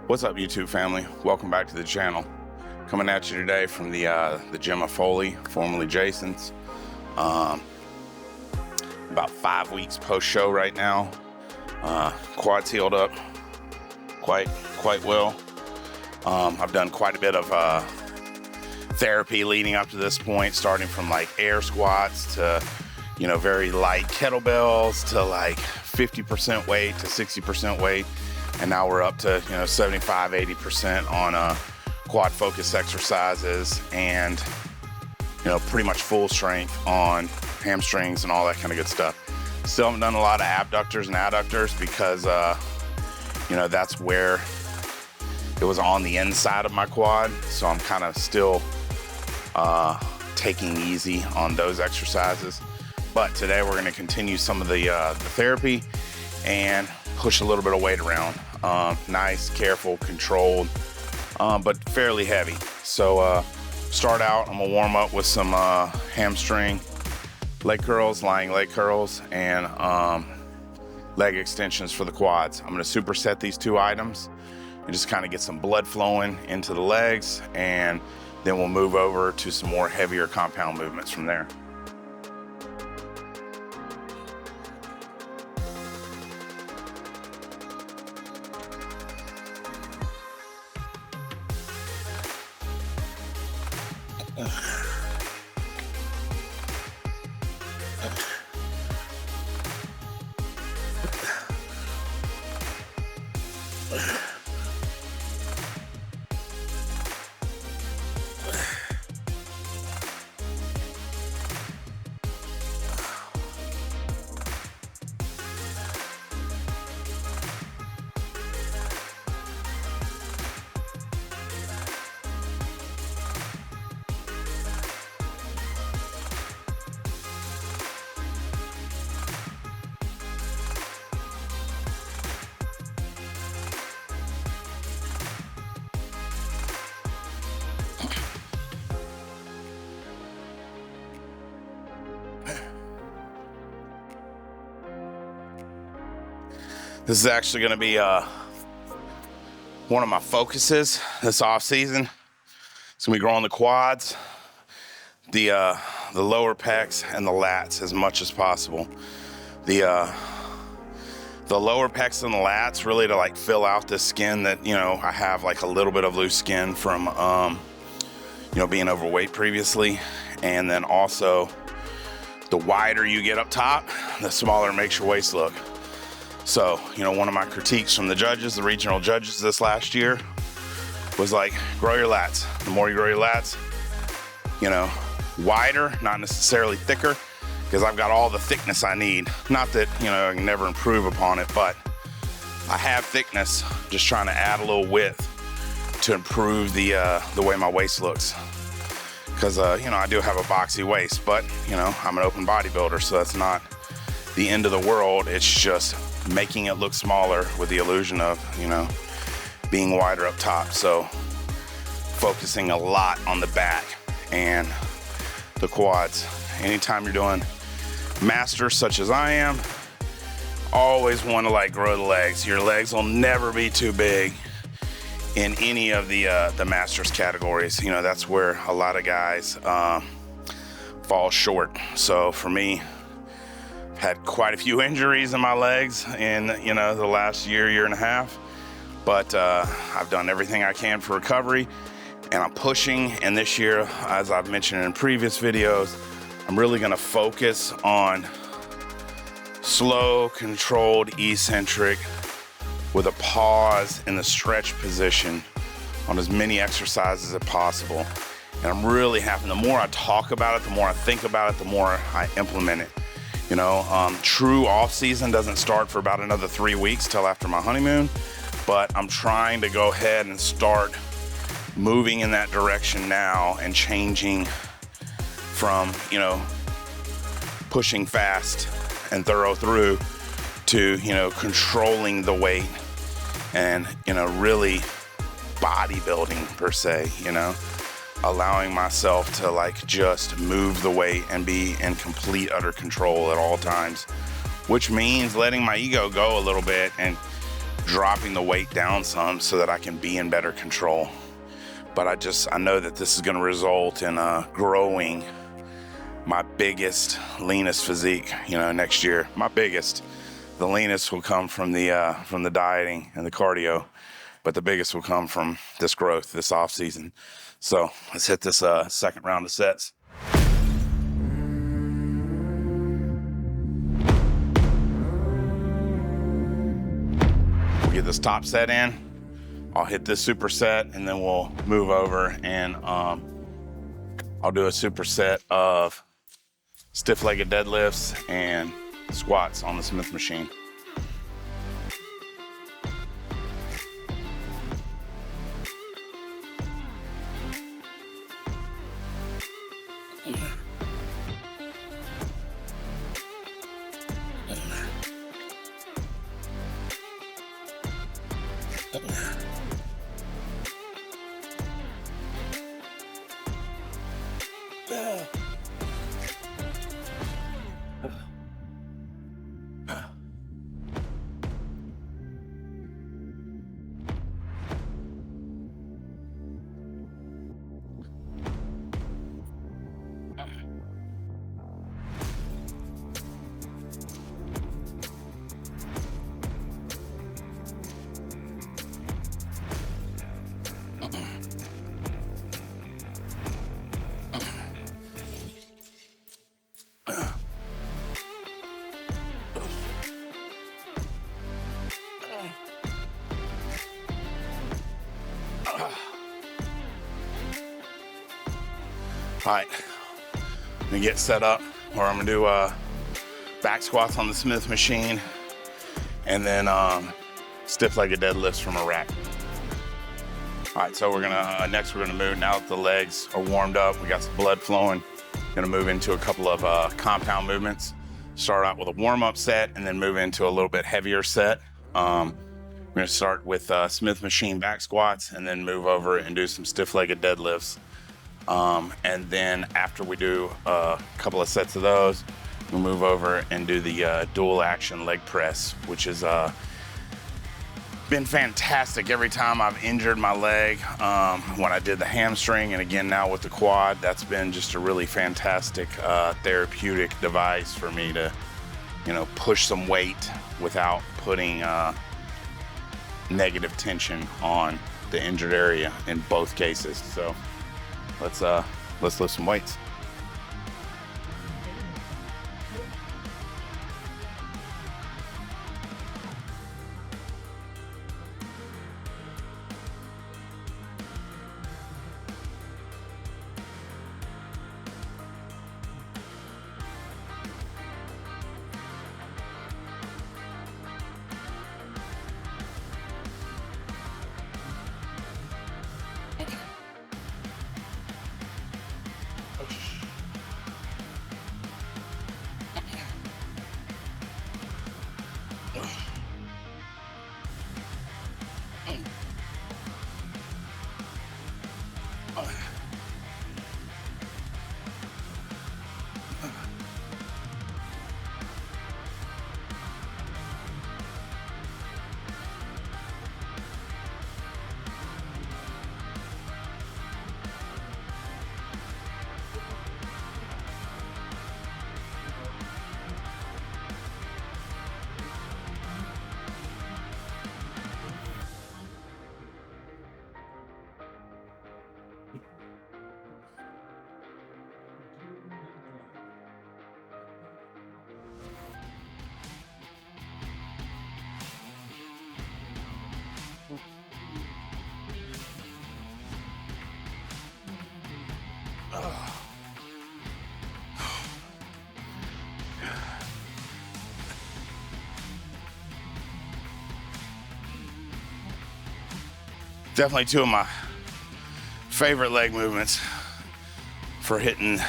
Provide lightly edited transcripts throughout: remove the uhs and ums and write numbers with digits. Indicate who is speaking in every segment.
Speaker 1: What's up, YouTube family? Welcome back to the channel. Coming at you today from the gym of Foley, formerly Jason's. About 5 weeks post-show right now. Quad's healed up quite well. I've done quite a bit of therapy leading up to this point, starting from like air squats to very light kettlebells to like 50% weight to 60% weight. And now we're up to 75, 80% on quad focus exercises and pretty much full strength on hamstrings and all that kind of good stuff. Still haven't done a lot of abductors and adductors because that's where it was on the inside of my quad, so I'm kind of still taking easy on those exercises. But today we're going to continue some of the therapy and push a little bit of weight around. Nice, careful, controlled, but fairly heavy. So start out, I'm gonna warm up with some hamstring leg curls, lying leg curls, and leg extensions for the quads. I'm gonna superset these two items and just kind of get some blood flowing into the legs, and then we'll move over to some more heavier compound movements from there. This is actually going to be one of my focuses this off season. It's going to be growing the quads, the lower pecs, and the lats as much as possible. The lower pecs and the lats really to like fill out the skin that I have like a little bit of loose skin from being overweight previously, and then also the wider you get up top, the smaller it makes your waist look. So, one of my critiques from the judges, the regional judges this last year, was like, grow your lats. The more you grow your lats, wider, not necessarily thicker, because I've got all the thickness I need. Not that, I can never improve upon it, but I have thickness, just trying to add a little width to improve the way my waist looks. Because, I do have a boxy waist, but, I'm an open bodybuilder, so that's not the end of the world. It's just making it look smaller with the illusion of, being wider up top. So focusing a lot on the back and the quads. Anytime you're doing masters such as I am, always want to like grow the legs. Your legs will never be too big in any of the masters categories. That's where a lot of guys fall short. So for me, had quite a few injuries in my legs in the last year and a half, but I've done everything I can for recovery, and I'm pushing. And this year, as I've mentioned in previous videos, I'm really going to focus on slow, controlled, eccentric with a pause in the stretch position on as many exercises as possible. And I'm really having, the more I talk about it, the more I think about it, the more I implement it. True off season doesn't start for about another 3 weeks till after my honeymoon, but I'm trying to go ahead and start moving in that direction now and changing from, pushing fast and thorough through to, controlling the weight and, really bodybuilding per se, allowing myself to like just move the weight and be in complete utter control at all times, which means letting my ego go a little bit and dropping the weight down some so that I can be in better control. But I know that this is going to result in growing my biggest, leanest physique, next year. The leanest will come from the dieting and the cardio, but the biggest will come from this growth this off season. So let's hit this second round of sets. We'll get this top set in. I'll hit this superset, and then we'll move over and I'll do a superset of stiff-legged deadlifts and squats on the Smith machine. All right, I'm gonna get set up where I'm gonna do back squats on the Smith machine and then stiff-legged deadlifts from a rack. All right, so next we're gonna move, now that the legs are warmed up, we got some blood flowing, gonna move into a couple of compound movements. Start out with a warm-up set and then move into a little bit heavier set. We're gonna start with Smith machine back squats and then move over and do some stiff-legged deadlifts. And then after we do a couple of sets of those, we'll move over and do the dual action leg press, which has been fantastic every time I've injured my leg. When I did the hamstring and again now with the quad, that's been just a really fantastic therapeutic device for me to, push some weight without putting negative tension on the injured area in both cases. So let's lift some weights. Definitely two of my favorite leg movements for hitting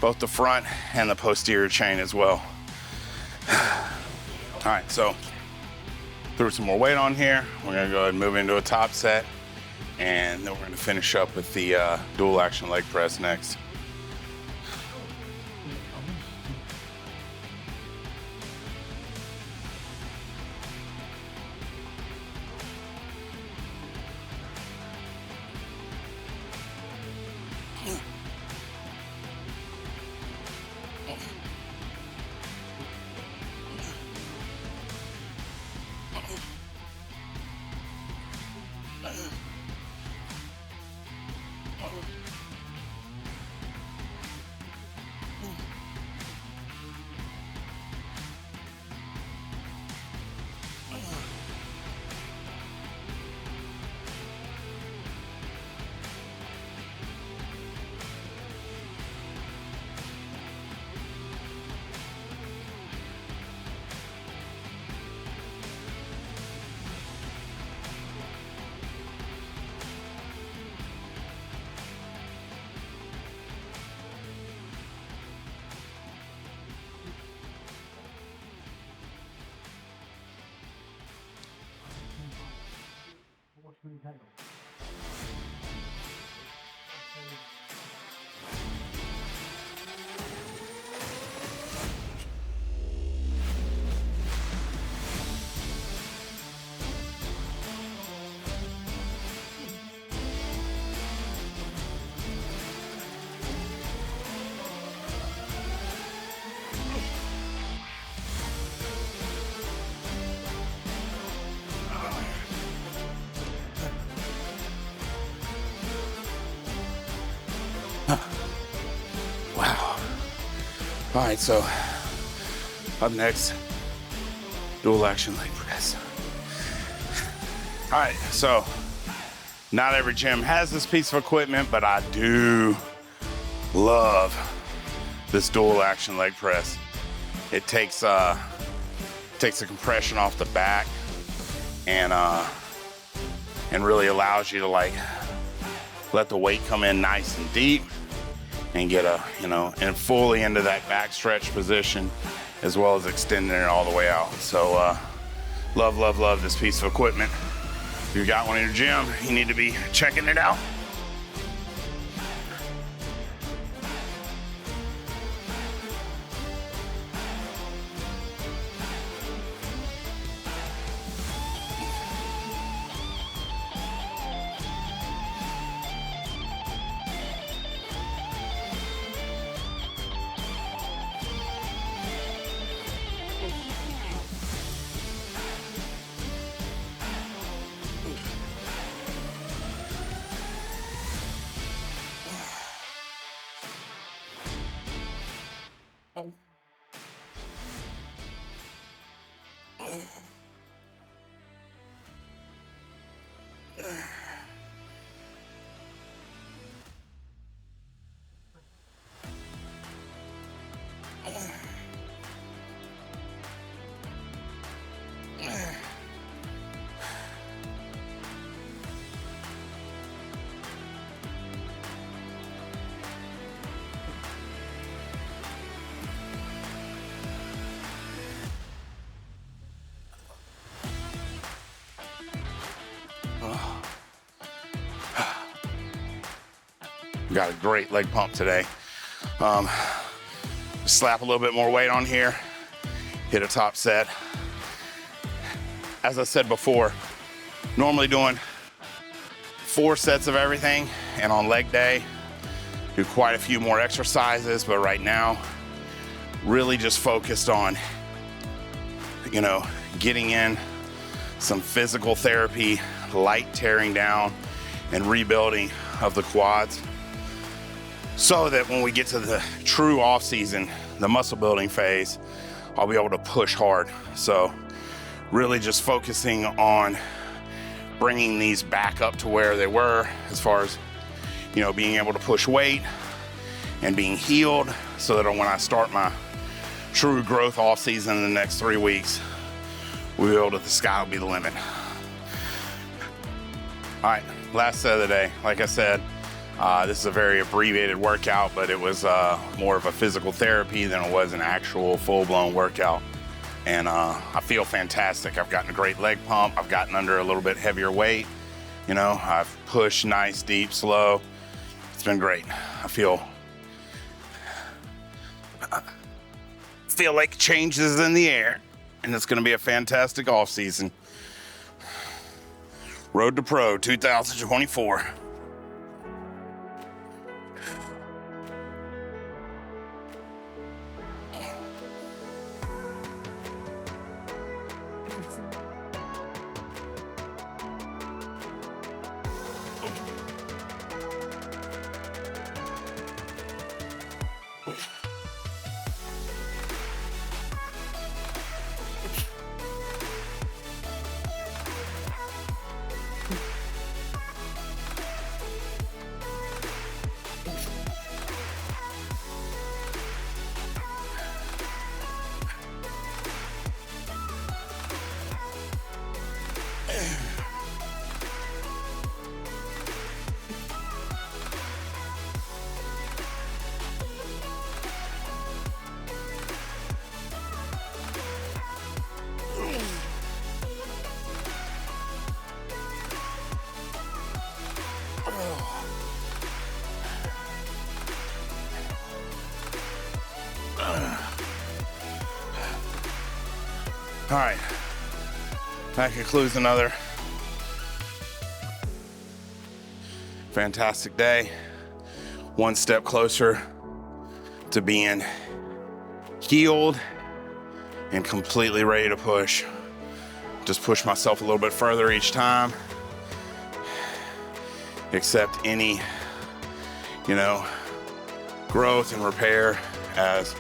Speaker 1: both the front and the posterior chain as well. All right, so threw some more weight on here. We're gonna go ahead and move into a top set, and then we're gonna finish up with the dual action leg press next. Wow. All right, so up next, dual action leg press. All right, so not every gym has this piece of equipment, but I do love this dual action leg press. It takes the compression off the back and really allows you to like let the weight come in nice and deep and get and fully into that back stretch position, as well as extending it all the way out. So love this piece of equipment. If you've got one in your gym, you need to be checking it out. Got a great leg pump today. Slap a little bit more weight on here, hit a top set. As I said before, normally doing 4 sets of everything, and on leg day, do quite a few more exercises, but right now, really just focused on, getting in some physical therapy, light tearing down and rebuilding of the quads, so that when we get to the true off season, the muscle building phase, I'll be able to push hard. So really just focusing on bringing these back up to where they were as far as, being able to push weight and being healed, so that when I start my true growth off season in the next 3 weeks, we'll be able to, the sky will be the limit. All right, last set of the day. Like I said, this is a very abbreviated workout, but it was more of a physical therapy than it was an actual full-blown workout. And I feel fantastic. I've gotten a great leg pump. I've gotten under a little bit heavier weight. I've pushed nice, deep, slow. It's been great. I feel like change is in the air, and it's gonna be a fantastic off season. Road to Pro 2024. All right, that concludes another fantastic day. One step closer to being healed and completely ready to push. Just push myself a little bit further each time. Accept any, growth and repair as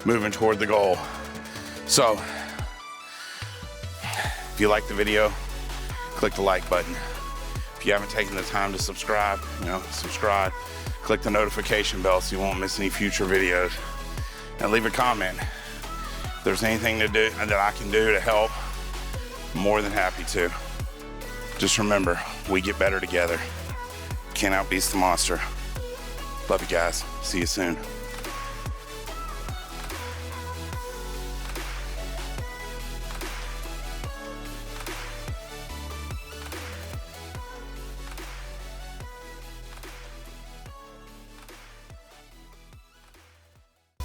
Speaker 1: moving toward the goal. So, if you like the video, click the like button. If you haven't taken the time to subscribe, subscribe. Click the notification bell so you won't miss any future videos. And leave a comment. If there's anything to do that I can do to help, I'm more than happy to. Just remember, we get better together. Can't outbeast the monster. Love you guys. See you soon.